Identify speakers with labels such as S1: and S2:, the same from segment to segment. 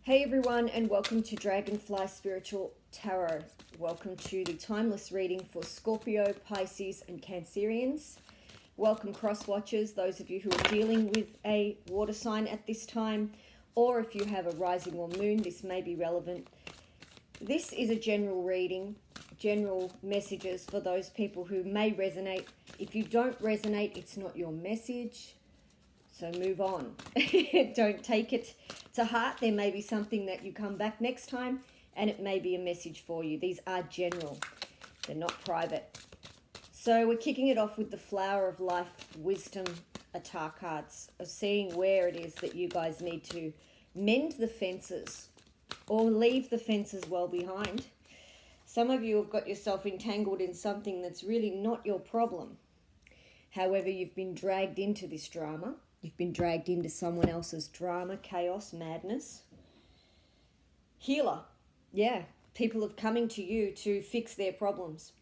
S1: Hey everyone, and welcome to Dragonfly Spiritual Tarot. Welcome to the timeless reading for Scorpio, Pisces and Cancerians. Welcome cross watchers, those of you who are dealing with a water sign at this time, or if you have a rising or moon, this may be relevant. This is a general reading, general messages for those people who may resonate. If you don't resonate, it's not your message. So move on. Don't take it to heart. There may be something that you come back next time and it may be a message for you. These are general. They're not private. So we're kicking it off with the Flower of Life Wisdom Atar cards of seeing where it is that you guys need to mend the fences or leave the fences well behind. Some of you have got yourself entangled in something that's really not your problem. However, you've been dragged into this drama. You've been dragged into someone else's drama, chaos, madness. Healer. Yeah, people are coming to you to fix their problems.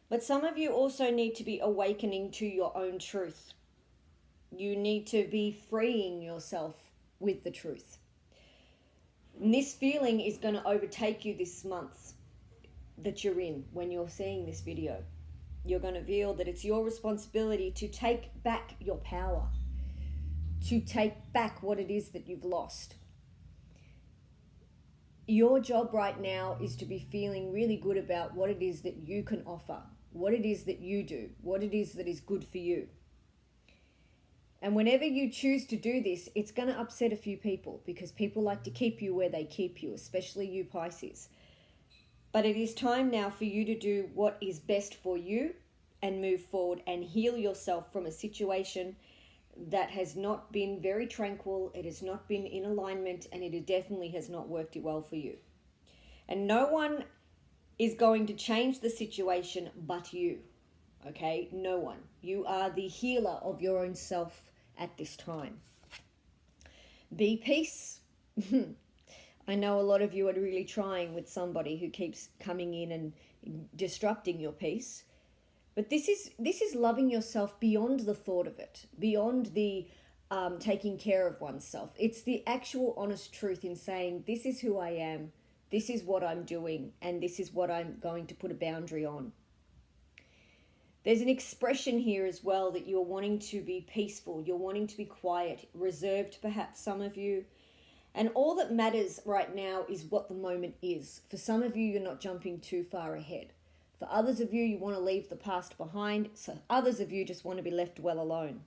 S1: But some of you also need to be awakening to your own truth. You need to be freeing yourself with the truth. And this feeling is going to overtake you this month that you're in when you're seeing this video. You're going to feel that it's your responsibility to take back your power, to take back what it is that you've lost. Your job right now is to be feeling really good about what it is that you can offer, what it is that you do, what it is that is good for you. And whenever you choose to do this, it's going to upset a few people because people like to keep you where they keep you, especially you Pisces. But it is time now for you to do what is best for you and move forward and heal yourself from a situation that has not been very tranquil, it has not been in alignment, and it definitely has not worked well for you. And no one is going to change the situation but you, okay? No one. You are the healer of your own self at this time. Be peace. I know a lot of you are really trying with somebody who keeps coming in and disrupting your peace. But this is loving yourself beyond the thought of it, beyond the taking care of oneself. It's the actual honest truth in saying, this is who I am, this is what I'm doing, and this is what I'm going to put a boundary on. There's an expression here as well that you're wanting to be peaceful, you're wanting to be quiet, reserved perhaps some of you. And all that matters right now is what the moment is. For some of you, you're not jumping too far ahead. For others of you, you want to leave the past behind. So others of you just want to be left well alone.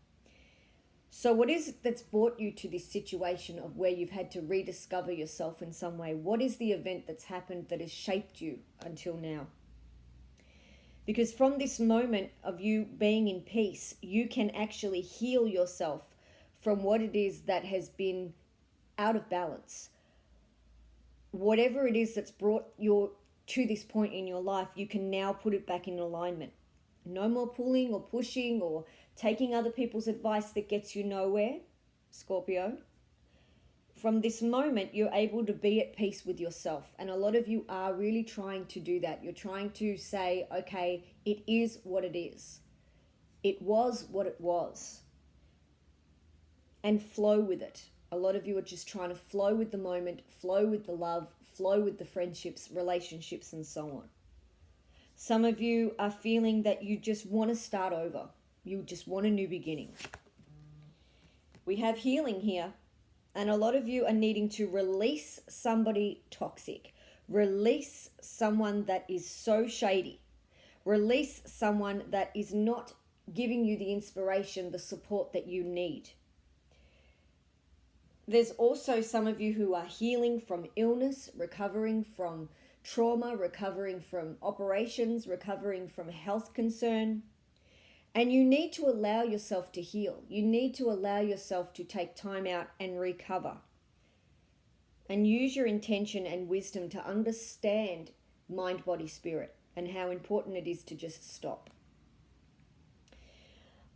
S1: So what is it that's brought you to this situation of where you've had to rediscover yourself in some way? What is the event that's happened that has shaped you until now? Because from this moment of you being in peace, you can actually heal yourself from what it is that has been out of balance. Whatever it is that's brought you to this point in your life, you can now put it back in alignment. No more pulling or pushing or taking other people's advice that gets you nowhere, Scorpio. From this moment, you're able to be at peace with yourself. And a lot of you are really trying to do that. You're trying to say, okay, it is what it is. It was what it was. And flow with it. A lot of you are just trying to flow with the moment, flow with the love, flow with the friendships, relationships, and so on. Some of you are feeling that you just want to start over. You just want a new beginning. We have healing here, and a lot of you are needing to release somebody toxic. Release someone that is so shady. Release someone that is not giving you the inspiration, the support that you need. There's also some of you who are healing from illness, recovering from trauma, recovering from operations, recovering from health concern. And you need to allow yourself to heal. You need to allow yourself to take time out and recover. And use your intention and wisdom to understand mind, body, spirit and how important it is to just stop.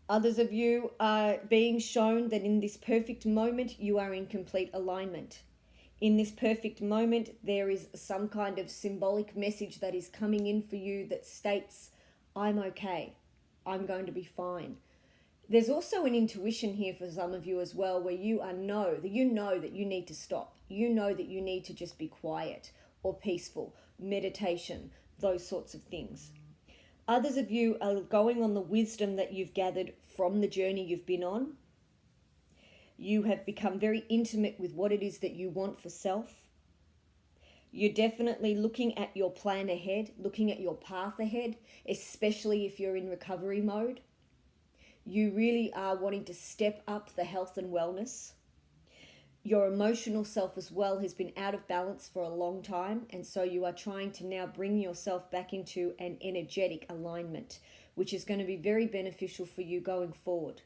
S1: Others of you are being shown that in this perfect moment, you are in complete alignment. In this perfect moment, there is some kind of symbolic message that is coming in for you that states, I'm okay. I'm going to be fine. There's also an intuition here for some of you as well, where you know that you need to stop. You know that you need to just be quiet or peaceful, meditation, those sorts of things. Others of you are going on the wisdom that you've gathered from the journey you've been on. You have become very intimate with what it is that you want for self. You're definitely looking at your plan ahead, looking at your path ahead, especially if you're in recovery mode. You really are wanting to step up the health and wellness. Your emotional self as well has been out of balance for a long time, and so you are trying to now bring yourself back into an energetic alignment, which is going to be very beneficial for you going forward.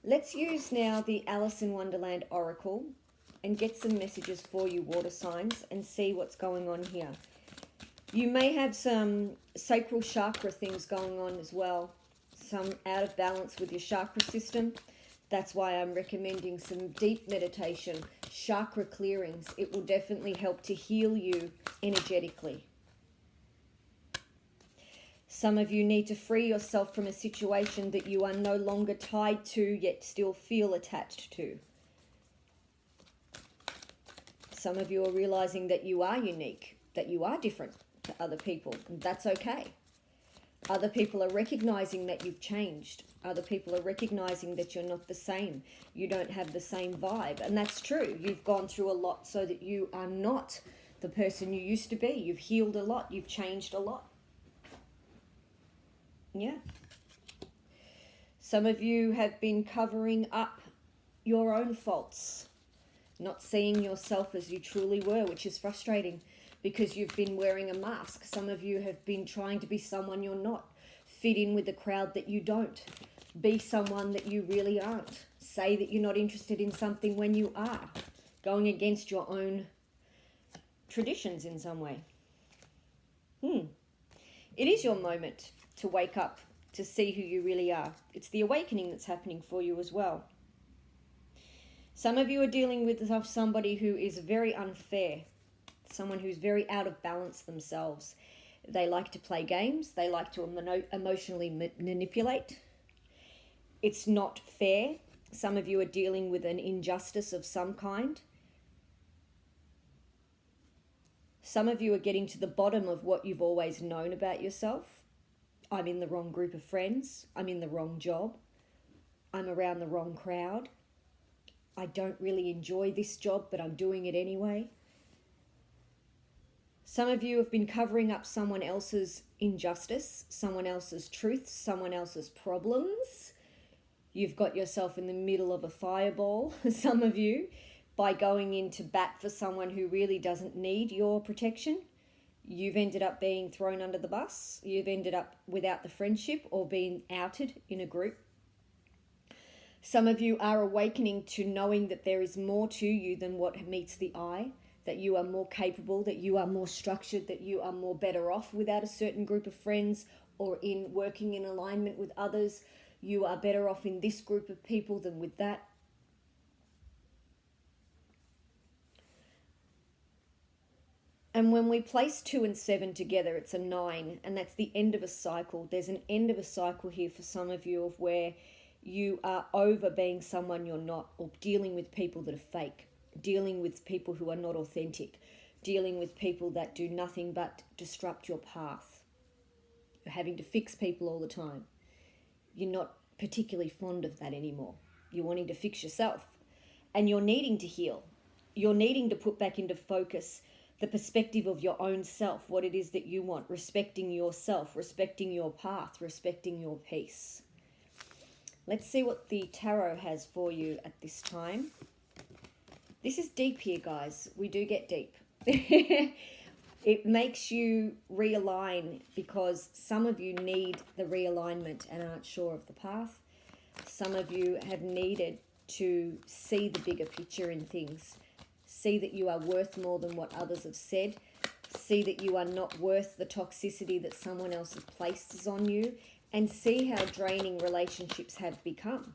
S1: Let's use now the Alice in Wonderland Oracle and get some messages for you, water signs, and see what's going on here. You may have some sacral chakra things going on as well, some out of balance with your chakra system. That's why I'm recommending some deep meditation, chakra clearings. It will definitely help to heal you energetically. Some of you need to free yourself from a situation that you are no longer tied to, yet still feel attached to. Some of you are realizing that you are unique, that you are different to other people, and that's okay. Other people are recognizing that you've changed. Other people are recognizing that you're not the same. You don't have the same vibe. And that's true. You've gone through a lot so that you are not the person you used to be. You've healed a lot. You've changed a lot. Yeah. Some of you have been covering up your own faults, not seeing yourself as you truly were, which is frustrating because you've been wearing a mask. Some of you have been trying to be someone you're not, fit in with the crowd that you don't, be someone that you really aren't, say that you're not interested in something when you are, going against your own traditions in some way. It is your moment to wake up, to see who you really are. It's the awakening that's happening for you as well. Some of you are dealing with somebody who is very unfair, someone who's very out of balance themselves. They like to play games. They like to emotionally manipulate. It's not fair. Some of you are dealing with an injustice of some kind. Some of you are getting to the bottom of what you've always known about yourself. I'm in the wrong group of friends. I'm in the wrong job. I'm around the wrong crowd. I don't really enjoy this job, but I'm doing it anyway. Some of you have been covering up someone else's injustice, someone else's truth, someone else's problems. You've got yourself in the middle of a fireball, some of you, by going into bat for someone who really doesn't need your protection. You've ended up being thrown under the bus. You've ended up without the friendship or being outed in a group. Some of you are awakening to knowing that there is more to you than what meets the eye, that you are more capable, that you are more structured, that you are more better off without a certain group of friends or in working in alignment with others. You are better off in this group of people than with that. And when we place 2 and 7 together, it's a 9, and that's the end of a cycle. There's an end of a cycle here for some of you of where you are over being someone you're not, or dealing with people that are fake, dealing with people who are not authentic, dealing with people that do nothing but disrupt your path. You're having to fix people all the time. You're not particularly fond of that anymore. You're wanting to fix yourself, and you're needing to heal. You're needing to put back into focus the perspective of your own self, what it is that you want, respecting yourself, respecting your path, respecting your peace. Let's see what the tarot has for you at this time. This is deep here, guys. We do get deep. It makes you realign because some of you need the realignment and aren't sure of the path. Some of you have needed to see the bigger picture in things. See that you are worth more than what others have said. See that you are not worth the toxicity that someone else has placed on you. And see how draining relationships have become.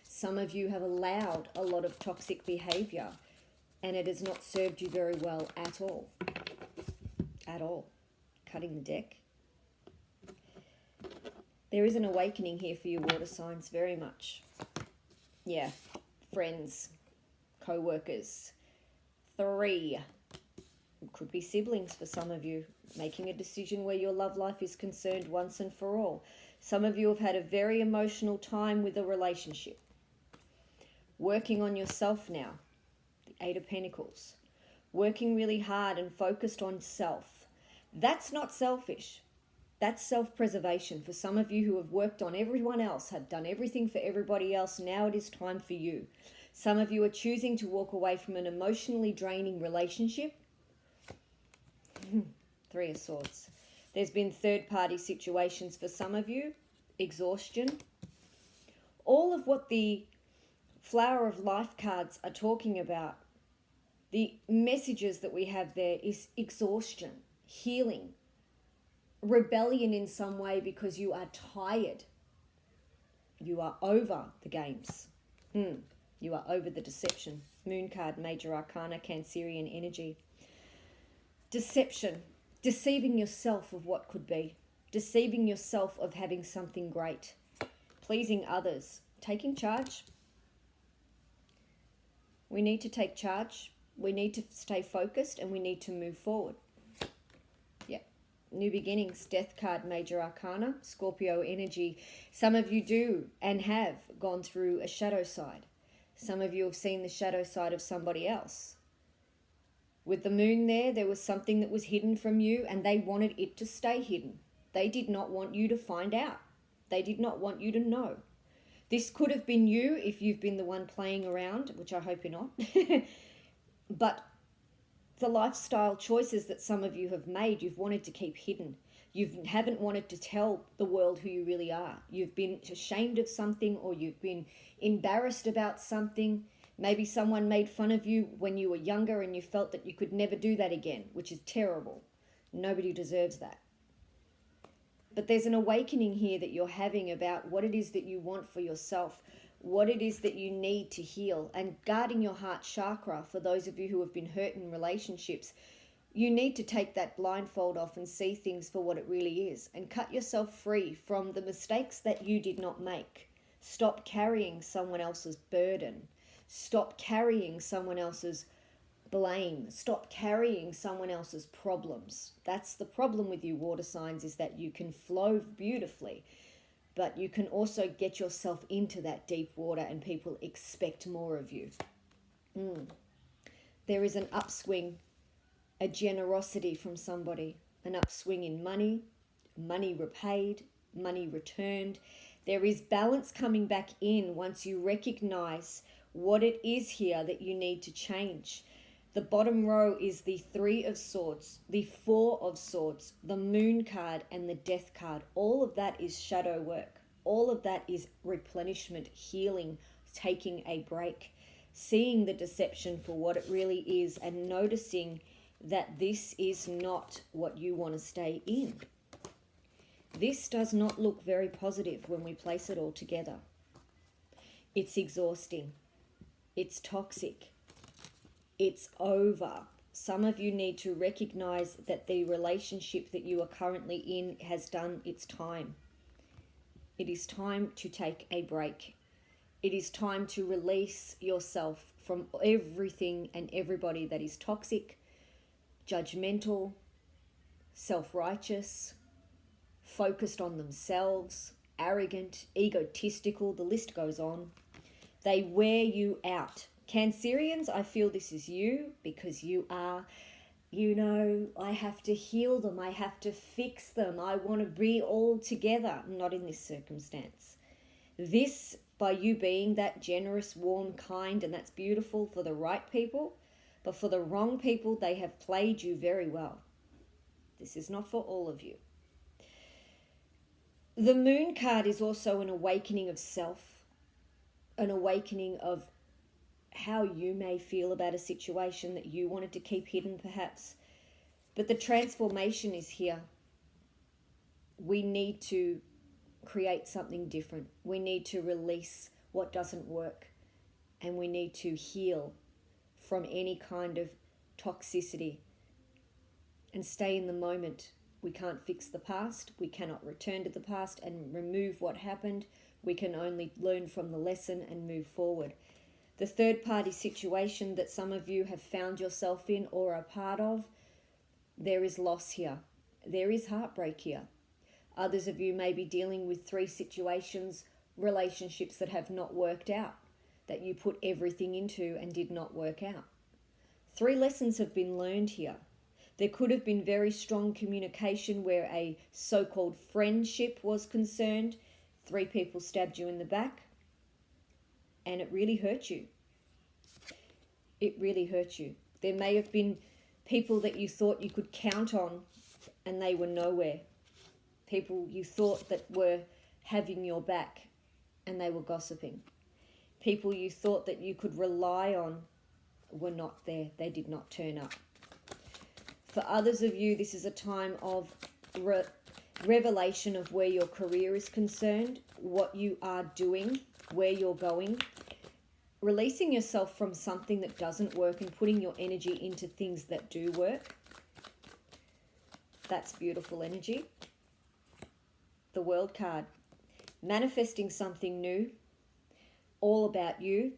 S1: Some of you have allowed a lot of toxic behavior and it has not served you very well at all. At all. Cutting the deck. There is an awakening here for you, water signs, very much. Yeah, friends, co-workers. 3. Could be siblings for some of you, making a decision where your love life is concerned once and for all. Some of you have had a very emotional time with a relationship. Working on yourself now, the 8 of Pentacles. Working really hard and focused on self. That's not selfish. That's self-preservation. For some of you who have worked on everyone else, have done everything for everybody else, now it is time for you. Some of you are choosing to walk away from an emotionally draining relationship. 3 of Swords. There's been third-party situations for some of you. Exhaustion. All of what the Flower of Life cards are talking about, the messages that we have there is exhaustion, healing, rebellion in some way because you are tired. You are over the games. You are over the deception. Moon card, Major Arcana, Cancerian energy. Deception. Deceiving yourself of what could be. Deceiving yourself of having something great. Pleasing others. Taking charge. We need to take charge. We need to stay focused and we need to move forward. Yeah. New beginnings, Death card, Major Arcana, Scorpio energy. Some of you do and have gone through a shadow side. Some of you have seen the shadow side of somebody else. With the moon there was something that was hidden from you and they wanted it to stay hidden. They did not want you to find out. They did not want you to know. This could have been you if you've been the one playing around, which I hope you're not. But the lifestyle choices that some of you have made, you've wanted to keep hidden. You haven't wanted to tell the world who you really are. You've been ashamed of something or you've been embarrassed about something. Maybe someone made fun of you when you were younger and you felt that you could never do that again, which is terrible. Nobody deserves that. But there's an awakening here that you're having about what it is that you want for yourself, what it is that you need to heal, and guarding your heart chakra. For those of you who have been hurt in relationships, you need to take that blindfold off and see things for what it really is and cut yourself free from the mistakes that you did not make. Stop carrying someone else's burden. Stop carrying someone else's blame. Stop carrying someone else's problems. That's the problem with you, water signs, is that you can flow beautifully, but you can also get yourself into that deep water and people expect more of you. There is an upswing, a generosity from somebody, an upswing in money, money repaid, money returned. There is balance coming back in once you recognize what it is here that you need to change. The bottom row is the 3 of Swords, the 4 of Swords, the Moon card, and the Death card. All of that is shadow work. All of that is replenishment, healing, taking a break, seeing the deception for what it really is, and noticing that this is not what you want to stay in. This does not look very positive when we place it all together. It's exhausting. It's toxic. It's over. Some of you need to recognize that the relationship that you are currently in has done its time. It is time to take a break. It is time to release yourself from everything and everybody that is toxic, judgmental, self-righteous, focused on themselves, arrogant, egotistical, the list goes on. They wear you out. Cancerians, I feel this is you because you are, I have to heal them. I have to fix them. I want to be all together. Not in this circumstance. This, by you being that generous, warm, kind, and that's beautiful for the right people, but for the wrong people, they have played you very well. This is not for all of you. The Moon card is also an awakening of self, an awakening of how you may feel about a situation that you wanted to keep hidden perhaps. But the transformation is here. We need to create something different. We need to release what doesn't work. And we need to heal from any kind of toxicity and stay in the moment We can't fix the past. We cannot return to the past and remove what happened. We can only learn from the lesson and move forward. The third party situation that some of you have found yourself in or are part of, there is loss here. There is heartbreak here. Others of you may be dealing with 3 situations, relationships that have not worked out, that you put everything into and did not work out. 3 lessons have been learned here. There could have been very strong communication where a so-called friendship was concerned. 3 people stabbed you in the back and it really hurt you. It really hurt you. There may have been people that you thought you could count on and they were nowhere. People you thought that were having your back and they were gossiping. People you thought that you could rely on were not there. They did not turn up. For others of you, this is a time of revelation of where your career is concerned, what you are doing, where you're going, releasing yourself from something that doesn't work and putting your energy into things that do work. That's beautiful energy. The World card, manifesting something new, all about you,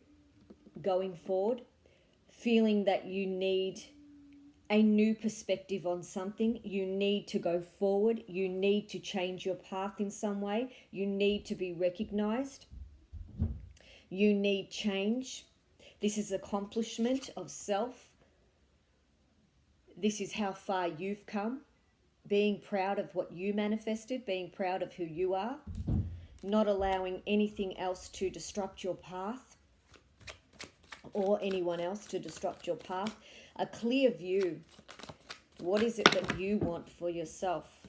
S1: going forward, feeling that you need a new perspective on something. You need to go forward. You need to change your path in some way. You need to be recognized. You need change. This is accomplishment of self. This is how far you've come. Being proud of what you manifested, being proud of who you are, not allowing anything else to disrupt your path or anyone else to disrupt your path. A clear view. What is it that you want for yourself?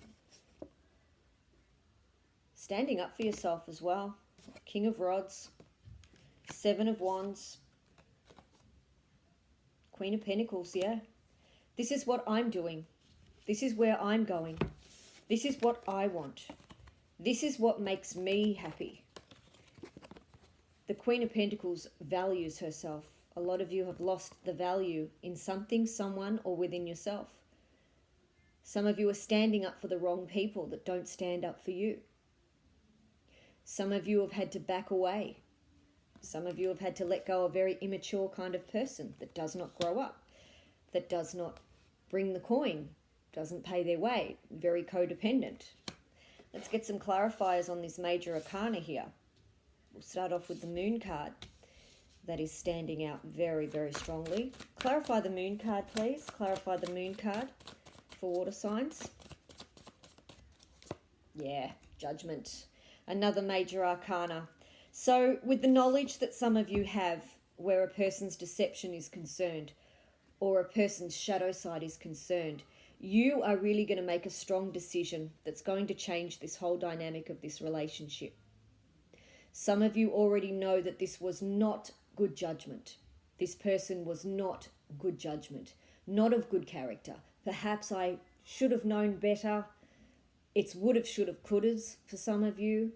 S1: Standing up for yourself as well. King of Rods, 7 of Wands, Queen of Pentacles, yeah. This is what I'm doing. This is where I'm going. This is what I want. This is what makes me happy. The Queen of Pentacles values herself. A lot of you have lost the value in something, someone, or within yourself. Some of you are standing up for the wrong people that don't stand up for you. Some of you have had to back away. Some of you have had to let go of a very immature kind of person that does not grow up, that does not bring the coin, doesn't pay their way, very codependent. Let's get some clarifiers on this major arcana here. We'll start off with the Moon card. That is standing out very, very strongly. Clarify the Moon card, please. Clarify the Moon card for water signs. Yeah, Judgment. Another major arcana. So with the knowledge that some of you have where a person's deception is concerned or a person's shadow side is concerned, you are really going to make a strong decision that's going to change this whole dynamic of this relationship. Some of you already know that this was not good judgment. This person was not good judgment, not of good character. Perhaps I should have known better. It's would have, should have, could have for some of you.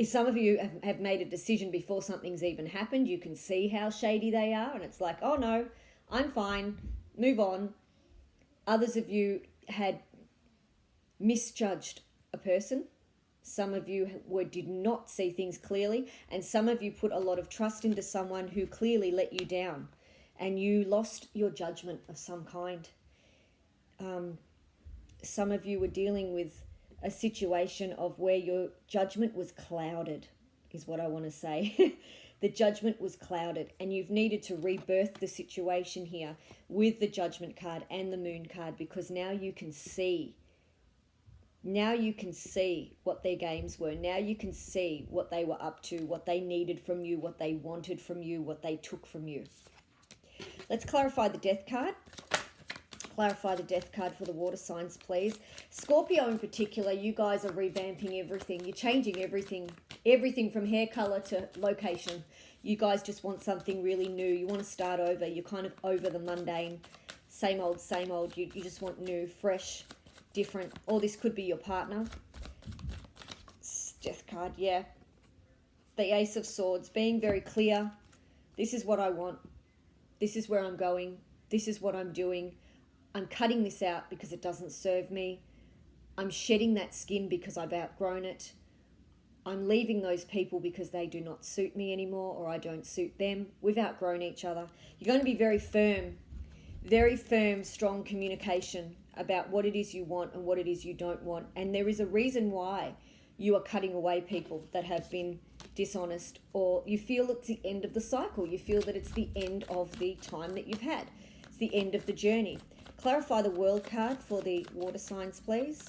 S1: Some of you have made a decision before something's even happened. You can see how shady they are and it's like, oh no, I'm fine, move on. Others of you had misjudged a person. Some of you did not see things clearly, and some of you put a lot of trust into someone who clearly let you down, and you lost your judgment of some kind. Some of you were dealing with a situation of where your judgment was clouded, is what I want to say. The judgment was clouded, and you've needed to rebirth the situation here with the Judgment card and the Moon card, because now you can see. Now you can see what their games were. Now you can see what they were up to, what they needed from you, what they wanted from you, what they took from you. Let's clarify the Death card. Clarify the Death card for the water signs, please. Scorpio in particular, you guys are revamping everything. You're changing everything. Everything from hair color to location. You guys just want something really new. You want to start over. You're kind of over the mundane. Same old, same old. You just want new, fresh, different. Or this could be your partner. Death card, yeah. The Ace of Swords, being very clear. This is what I want. This is where I'm going. This is what I'm doing. I'm cutting this out because it doesn't serve me. I'm shedding that skin because I've outgrown it. I'm leaving those people because they do not suit me anymore, or I don't suit them. We've outgrown each other. You're going to be very firm, strong communication about what it is you want and what it is you don't want. And there is a reason why you are cutting away people that have been dishonest, or you feel it's the end of the cycle. You feel that it's the end of the time that you've had. It's the end of the journey. Clarify the World card for the water signs, please.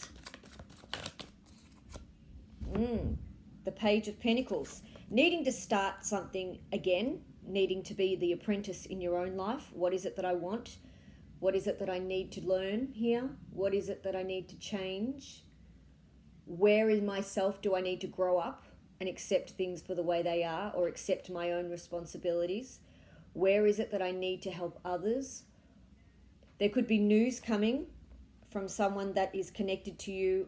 S1: The Page of Pentacles. Needing to start something again, needing to be the apprentice in your own life. What is it that I want? What is it that I need to learn here? What is it that I need to change? Where in myself do I need to grow up and accept things for the way they are, or accept my own responsibilities? Where is it that I need to help others? There could be news coming from someone that is connected to you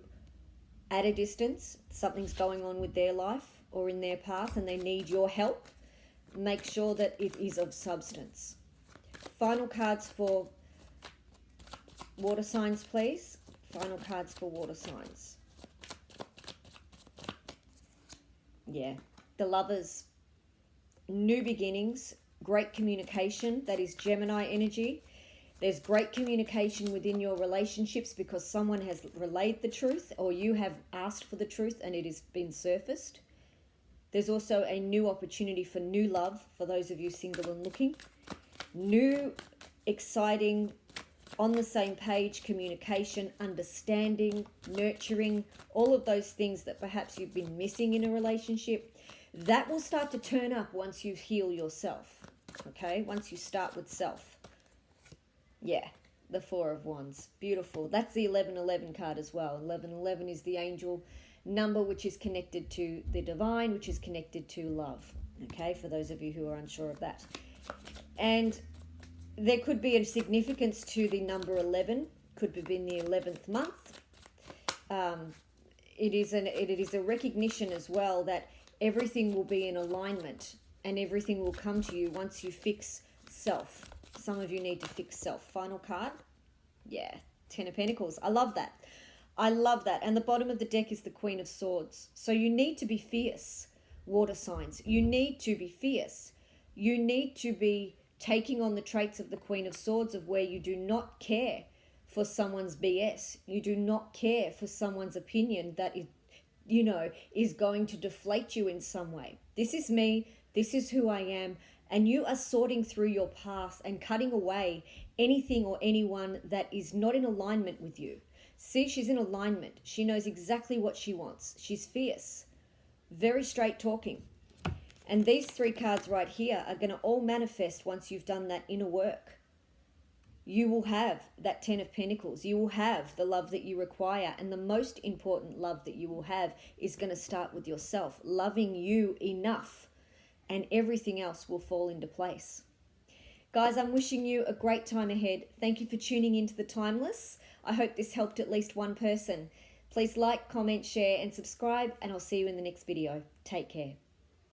S1: at a distance. Something's going on with their life or in their path and they need your help. Make sure that it is of substance. Final cards for water signs, please. Final cards for water signs. Yeah, the Lovers. New beginnings, great communication. That is Gemini energy. There's great communication within your relationships because someone has relayed the truth, or you have asked for the truth and it has been surfaced. There's also a new opportunity for new love for those of you single and looking. New, exciting, on the same page communication, understanding, nurturing, all of those things that perhaps you've been missing in a relationship. That will start to turn up once you heal yourself, okay? Once you start with self. Yeah, the Four of Wands. Beautiful. That's the 1111 card as well. 1111 is the angel number, which is connected to the divine, which is connected to love. Okay, for those of you who are unsure of that. And there could be a significance to the number 11. Could be in the 11th month. It is a recognition as well that everything will be in alignment and everything will come to you once you fix self. Some of you need to fix self. Final card. Yeah, Ten of Pentacles. I love that. I love that. And the bottom of the deck is the Queen of Swords. So you need to be fierce, water signs. You need to be fierce. You need to be taking on the traits of the Queen of Swords, of where you do not care for someone's BS. You do not care for someone's opinion that is, is going to deflate you in some way. This is me. This is who I am. And you are sorting through your past and cutting away anything or anyone that is not in alignment with you. See, she's in alignment. She knows exactly what she wants. She's fierce, very straight talking. And these three cards right here are going to all manifest once you've done that inner work. You will have that Ten of Pentacles. You will have the love that you require. And the most important love that you will have is going to start with yourself, loving you enough. And everything else will fall into place. Guys, I'm wishing you a great time ahead. Thank you for tuning into The Timeless. I hope this helped at least one person. Please like, comment, share, and subscribe, and I'll see you in the next video. Take care.